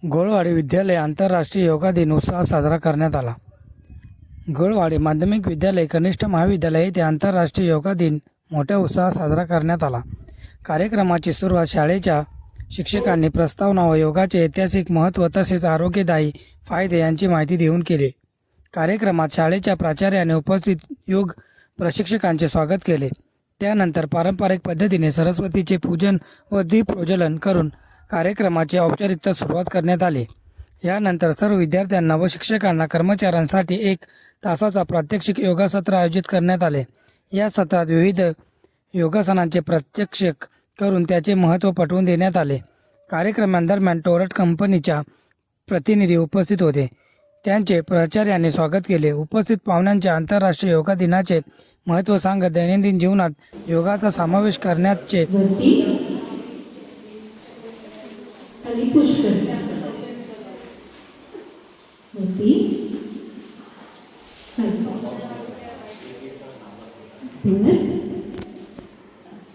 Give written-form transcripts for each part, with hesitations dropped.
गोळवाडी विद्यालय आंतरराष्ट्रीय योगा दिन उत्साहात साजरा करण्यात आला। गोळवाडी माध्यमिक विद्यालय कनिष्ठ महाविद्यालय येथे आंतरराष्ट्रीय योगा दिन मोठ्या उत्साहात साजरा करण्यात आला। कार्यक्रमाची सुरुवात शाळेच्या शिक्षकांनी प्रस्तावना व योगाचे ऐतिहासिक महत्त्व तसेच आरोग्यदायी फायदे यांची माहिती देऊन केली। कार्यक्रमात शाळेच्या प्राचार्याने उपस्थित योग प्रशिक्षकांचे स्वागत केले। त्यानंतर पारंपरिक पद्धतीने सरस्वतीचे पूजन व दीप प्रज्वलन करून कार्यक्रमाची औपचारिकता सुरुवात करण्यात आली। यानंतर सर्व विद्यार्थ्यांना व शिक्षकांना कर्मचाऱ्यांसाठी 1 तासाचा प्रात्यक्षिक योगा सत्र आयोजित करण्यात आले। या सत्रात विविध योगासनांचे प्रात्यक्षिक करून त्याचे महत्त्व पटवून देण्यात आले। कार्यक्रमादरम्यान टोरट कंपनीच्या प्रतिनिधी उपस्थित होते, त्यांचे प्राचार्यांनी स्वागत केले। उपस्थित पाहुण्यांच्या आंतरराष्ट्रीय योगा दिनाचे महत्त्व सांगत दैनंदिन जीवनात योगाचा समावेश करण्याचे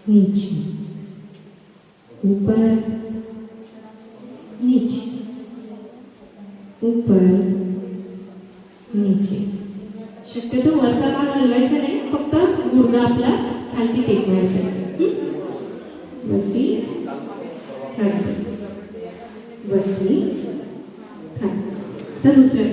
नीचे ऊपर नीचे ऊपर नीचे। शक्यतो वरचा भाग हलवायचा नाही, फक्त गुडघा आपला खाली टेकवायचा। वरती खाली वरती खाली। तर दुसऱ्या